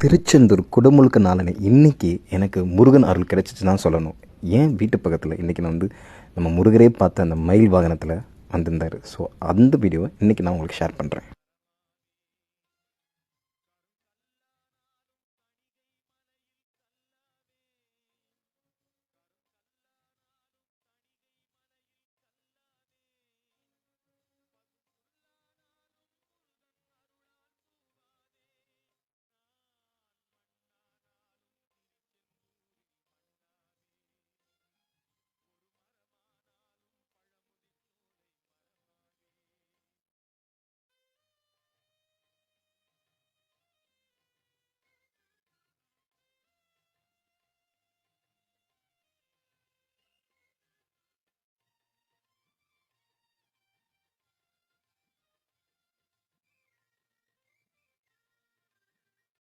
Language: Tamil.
திருச்செந்தூர் குடமுழுக்கு நாளனை இன்றைக்கி எனக்கு முருகன் அருள் கிடச்சிச்சு தான் சொல்லணும். ஏன் வீட்டு பக்கத்தில் இன்றைக்கி நான் நம்ம முருகரே பார்த்த அந்த மயில் வாகனத்தில் வந்திருந்தார். ஸோ அந்த வீடியோவை இன்றைக்கி நான் உங்களுக்கு ஷேர் பண்ணுறேன்.